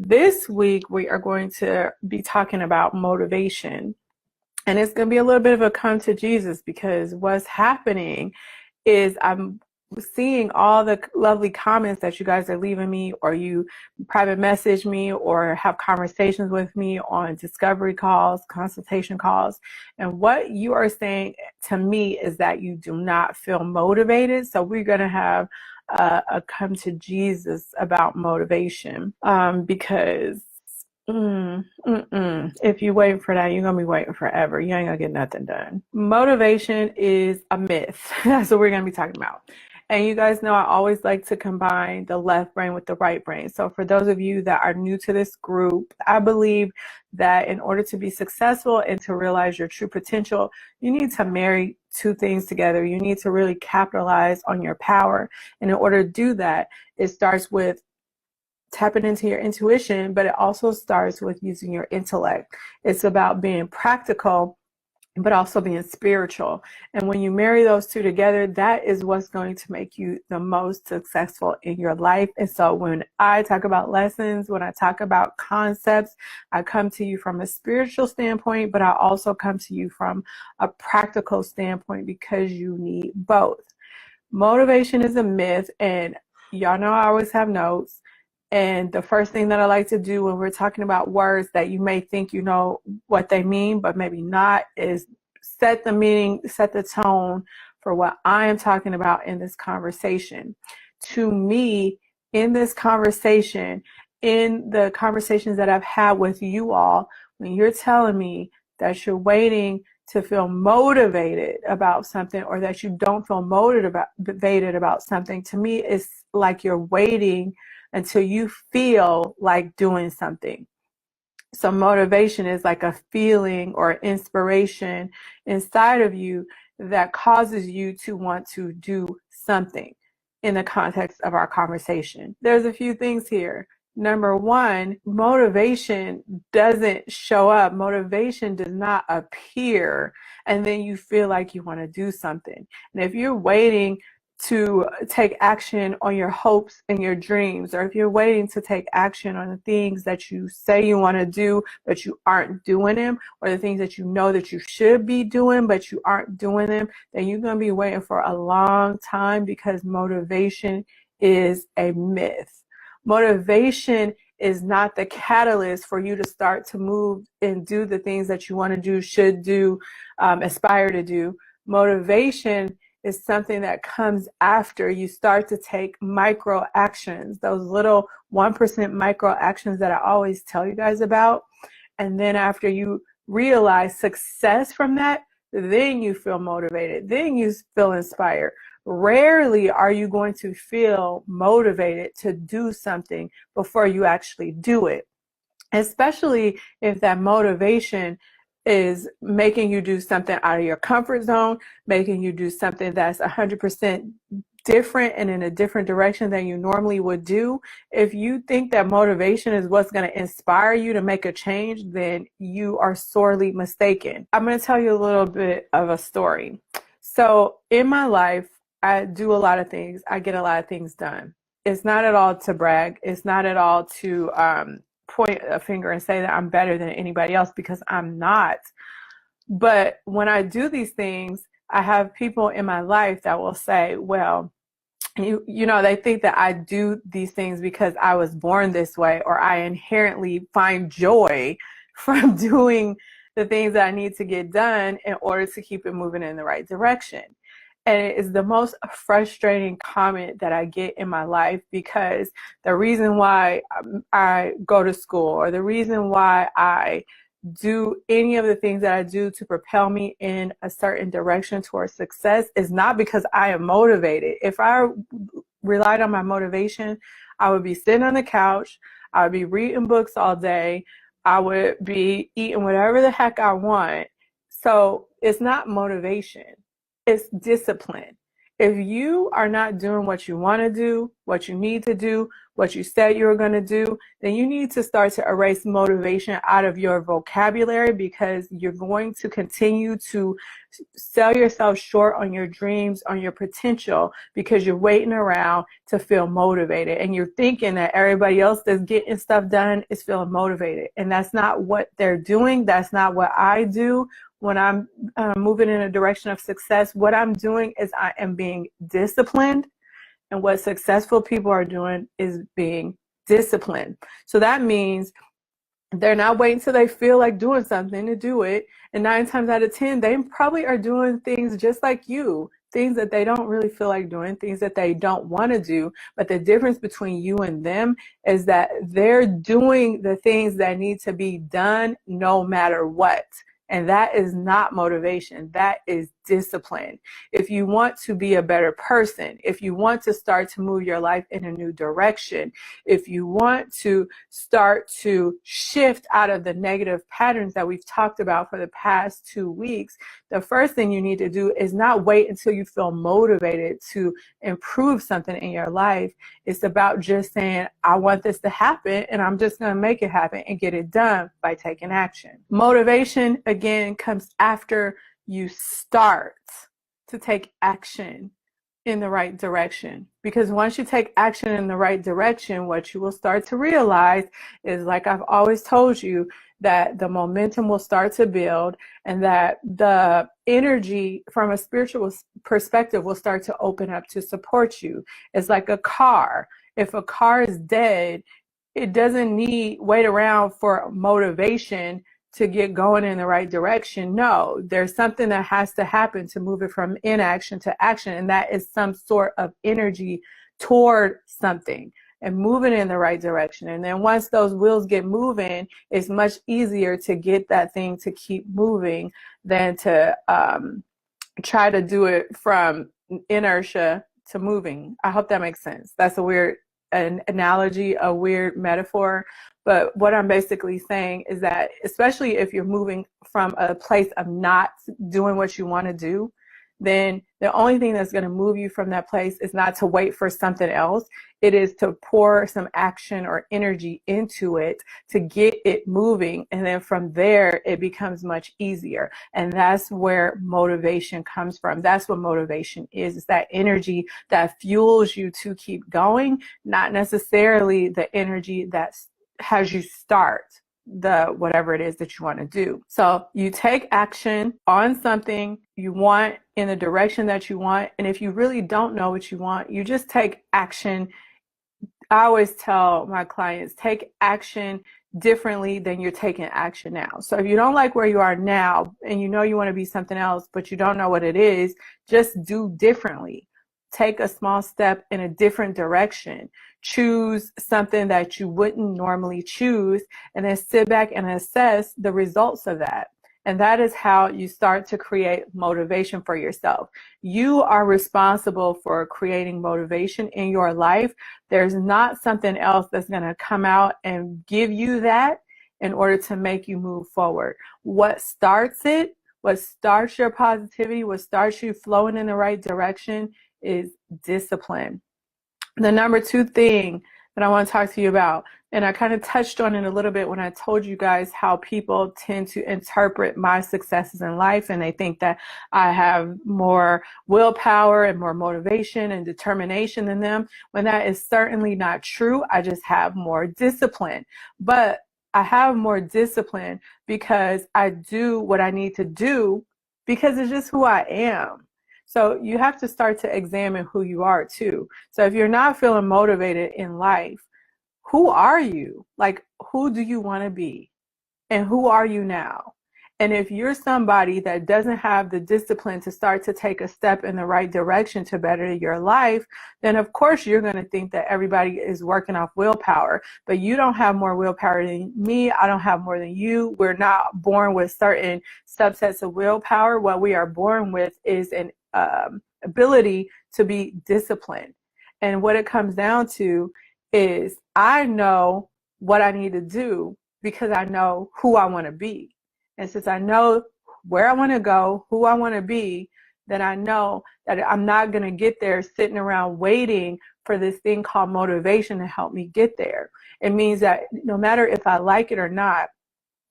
This week, we are going to be talking about motivation. And it's going to be a little bit of a come to Jesus because what's happening is I'm seeing all the lovely comments that you guys are leaving me, or you private message me, or have conversations with me on discovery calls, consultation calls. And what you are saying to me is that you do not feel motivated. So we're going to have a come to Jesus about motivation, because if you're waiting for that, you're going to be waiting forever. You ain't going to get nothing done. Motivation is a myth. That's what we're going to be talking about. And you guys know I always like to combine the left brain with the right brain. So for those of you that are new to this group, I believe that in order to be successful and to realize your true potential, you need to marry two things together. You need to really capitalize on your power. And in order to do that, it starts with tapping into your intuition, but it also starts with using your intellect. It's about being practical, but also being spiritual. And when you marry those two together, that is what's going to make you the most successful in your life. And so when I talk about lessons, when I talk about concepts, I come to you from a spiritual standpoint, but I also come to you from a practical standpoint because you need both. Motivation is a myth, and y'all know I always have notes. And the first thing that I like to do when we're talking about words that you may think you know what they mean, but maybe not, is set the meaning, set the tone for what I am talking about in this conversation. To me, in this conversation, in the conversations that I've had with you all, when you're telling me that you're waiting to feel motivated about something, or that you don't feel motivated about something, to me, it's like you're waiting until you feel like doing something. So motivation is like a feeling or inspiration inside of you that causes you to want to do something. In the context of our conversation, there's a few things here. Number one, motivation doesn't show up. Motivation does not appear, and then you feel like you want to do something. And if you're waiting to take action on your hopes and your dreams, or if you're waiting to take action on the things that you say you want to do, but you aren't doing them, or the things that you know that you should be doing, but you aren't doing them, then you're going to be waiting for a long time, because motivation is a myth. Motivation is not the catalyst for you to start to move and do the things that you want to do, should do, aspire to do. Motivation is something that comes after you start to take micro actions, those little 1% micro actions that I always tell you guys about. And then after you realize success from that, then you feel motivated, then you feel inspired. Rarely are you going to feel motivated to do something before you actually do it, especially if that motivation is making you do something out of your comfort zone, making you do something that's 100% different and in a different direction than you normally would do. If you think that motivation is what's going to inspire you to make a change, then you are sorely mistaken. I'm going to tell you a little bit of a story. So in my life, I do a lot of things. I get a lot of things done. It's not at all to brag. It's not at all to point a finger and say that I'm better than anybody else, because I'm not. But when I do these things, I have people in my life that will say, well, you know, they think that I do these things because I was born this way, or I inherently find joy from doing the things that I need to get done in order to keep it moving in the right direction. And it is the most frustrating comment that I get in my life, because the reason why I go to school, or the reason why I do any of the things that I do to propel me in a certain direction towards success, is not because I am motivated. If I relied on my motivation, I would be sitting on the couch, I would be reading books all day, I would be eating whatever the heck I want. So it's not motivation. It's discipline. If you are not doing what you want to do, what you need to do, what you said you were going to do, then you need to start to erase motivation out of your vocabulary, because you're going to continue to sell yourself short on your dreams, on your potential, because you're waiting around to feel motivated, and you're thinking that everybody else that's getting stuff done is feeling motivated. And that's not what they're doing. That's not what I do. When I'm moving in a direction of success, what I'm doing is I am being disciplined. And what successful people are doing is being disciplined. So that means they're not waiting till they feel like doing something to do it. And 9 times out of 10, they probably are doing things just like you, things that they don't really feel like doing, things that they don't want to do. But the difference between you and them is that they're doing the things that need to be done no matter what. And that is not motivation. That is discipline. If you want to be a better person, if you want to start to move your life in a new direction, if you want to start to shift out of the negative patterns that we've talked about for the past 2 weeks, the first thing you need to do is not wait until you feel motivated to improve something in your life. It's about just saying, I want this to happen, and I'm just going to make it happen and get it done by taking action. Motivation, again, comes after you start to take action in the right direction. Because once you take action in the right direction, what you will start to realize is, like I've always told you, that the momentum will start to build, and that the energy from a spiritual perspective will start to open up to support you. It's like a car. If a car is dead, it doesn't wait around for motivation to get going in the right direction. No, there's something that has to happen to move it from inaction to action, and that is some sort of energy toward something and moving in the right direction. And then once those wheels get moving, it's much easier to get that thing to keep moving than to try to do it from inertia to moving. I hope that makes sense. That's a weird analogy, a weird metaphor. But what I'm basically saying is that, especially if you're moving from a place of not doing what you want to do, then the only thing that's going to move you from that place is not to wait for something else. It is to pour some action or energy into it to get it moving. And then from there, it becomes much easier. And that's where motivation comes from. That's what motivation is. It's that energy that fuels you to keep going, not necessarily the energy that has you start the whatever it is that you want to do. So you take action on something you want in the direction that you want. And if you really don't know what you want, you just take action. I always tell my clients, take action differently than you're taking action now. So if you don't like where you are now and you know you want to be something else, but you don't know what it is, just do differently. Take a small step in a different direction. Choose something that you wouldn't normally choose, and then sit back and assess the results of that. And that is how you start to create motivation for yourself. You are responsible for creating motivation in your life. There's not something else that's going to come out and give you that in order to make you move forward. What starts it, what starts your positivity, what starts you flowing in the right direction is discipline. The number 2 thing that I want to talk to you about, and I kind of touched on it a little bit when I told you guys how people tend to interpret my successes in life, and they think that I have more willpower and more motivation and determination than them, when that is certainly not true. I just have more discipline. But I have more discipline because I do what I need to do, because it's just who I am. So you have to start to examine who you are too. So if you're not feeling motivated in life, who are you? Like, who do you want to be? And who are you now? And if you're somebody that doesn't have the discipline to start to take a step in the right direction to better your life, then of course you're going to think that everybody is working off willpower. But you don't have more willpower than me. I don't have more than you. We're not born with certain subsets of willpower. What we are born with is an ability to be disciplined. And what it comes down to is, I know what I need to do because I know who I want to be. And since I know where I want to go, who I want to be, then I know that I'm not going to get there sitting around waiting for this thing called motivation to help me get there. It means that no matter if I like it or not,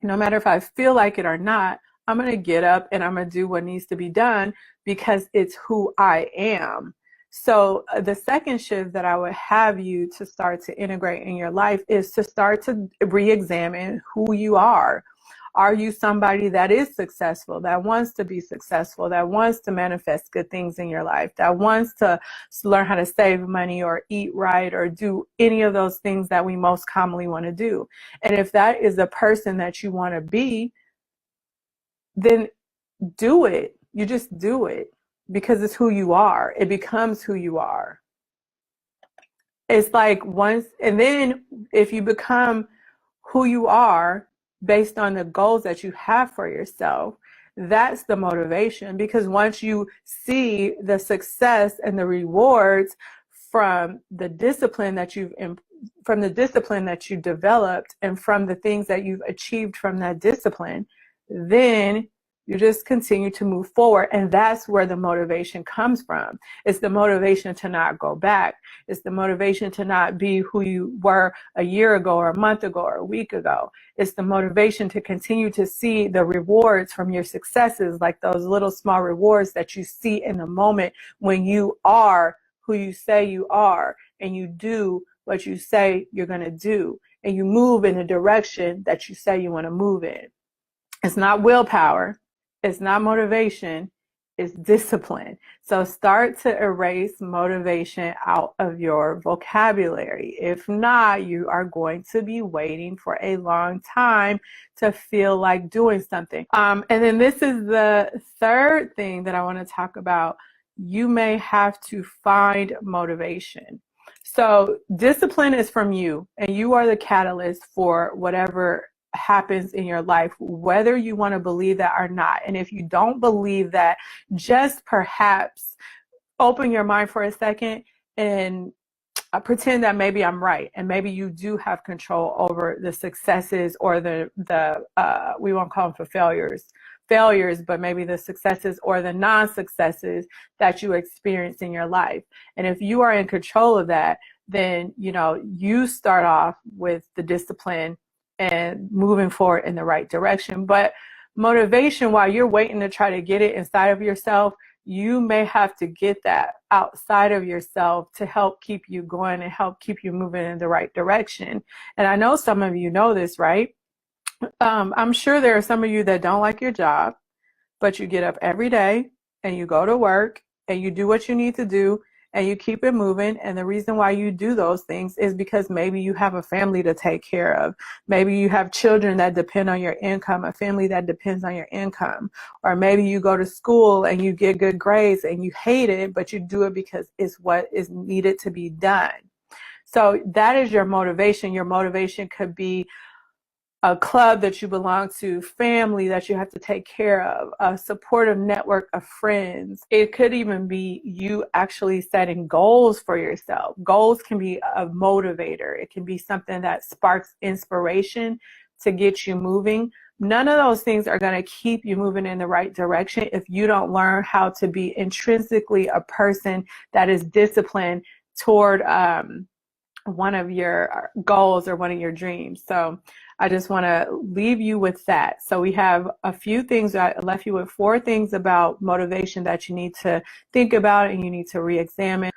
no matter if I feel like it or not, I'm going to get up and I'm going to do what needs to be done because it's who I am. So the second shift that I would have you to start to integrate in your life is to start to re-examine who you are. Are you somebody that is successful, that wants to be successful, that wants to manifest good things in your life, that wants to learn how to save money or eat right or do any of those things that we most commonly want to do? And if that is the person that you want to be, then do it. You just do it because it's who you are. It becomes who you are. It's like once, and then if you become who you are based on the goals that you have for yourself, that's the motivation. Because once you see the success and the rewards from the discipline that you've developed and from the things that you've achieved from that discipline, then you just continue to move forward. And that's where the motivation comes from. It's the motivation to not go back. It's the motivation to not be who you were a year ago or a month ago or a week ago. It's the motivation to continue to see the rewards from your successes, like those little small rewards that you see in the moment when you are who you say you are and you do what you say you're going to do and you move in the direction that you say you want to move in. It's not willpower. It's not motivation. It's discipline. So start to erase motivation out of your vocabulary. If not, you are going to be waiting for a long time to feel like doing something. And then this is the third thing that I want to talk about. You may have to find motivation. So discipline is from you, and you are the catalyst for whatever happens in your life, whether you want to believe that or not. And if you don't believe that, just perhaps open your mind for a second and pretend that maybe I'm right, and maybe you do have control over the successes or the we won't call them for failures, but maybe the successes or the non-successes that you experience in your life. And if you are in control of that, then you start off with the discipline and moving forward in the right direction. But motivation, while you're waiting to try to get it inside of yourself, you may have to get that outside of yourself to help keep you going and help keep you moving in the right direction. And I know some of you know this, right? I'm sure there are some of you that don't like your job, but you get up every day and you go to work and you do what you need to do and you keep it moving. And the reason why you do those things is because maybe you have a family to take care of. Maybe you have children that depend on your income, a family that depends on your income. Or maybe you go to school and you get good grades and you hate it, but you do it because it's what is needed to be done. So that is your motivation. Your motivation could be a club that you belong to, family that you have to take care of, a supportive network of friends. It could even be you actually setting goals for yourself. Goals can be a motivator. It can be something that sparks inspiration to get you moving. None of those things are going to keep you moving in the right direction if you don't learn how to be intrinsically a person that is disciplined toward one of your goals or one of your dreams. So I just want to leave you with that. So we have a few things. I left you with 4 things about motivation that you need to think about and you need to re-examine.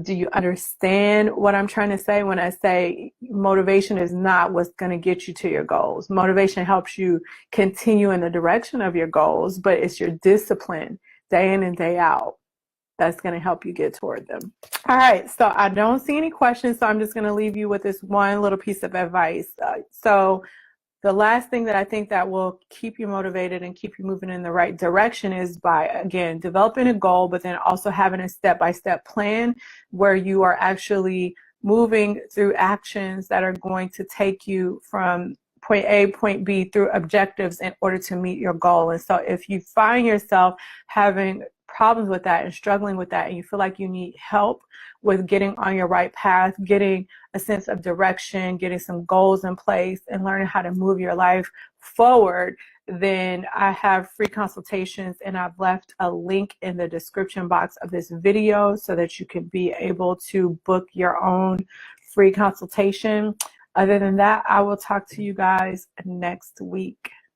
Do you understand what I'm trying to say when I say motivation is not what's going to get you to your goals? Motivation helps you continue in the direction of your goals, but it's your discipline day in and day out that's going to help you get toward them. All right, so I don't see any questions, so I'm just going to leave you with this one little piece of advice. So the last thing that I think that will keep you motivated and keep you moving in the right direction is by, again, developing a goal, but then also having a step-by-step plan where you are actually moving through actions that are going to take you from point A, point B through objectives in order to meet your goal. And so if you find yourself having problems with that and struggling with that and you feel like you need help with getting on your right path, getting a sense of direction, getting some goals in place and learning how to move your life forward, then I have free consultations, and I've left a link in the description box of this video so that you can be able to book your own free consultation. Other than that, I will talk to you guys next week.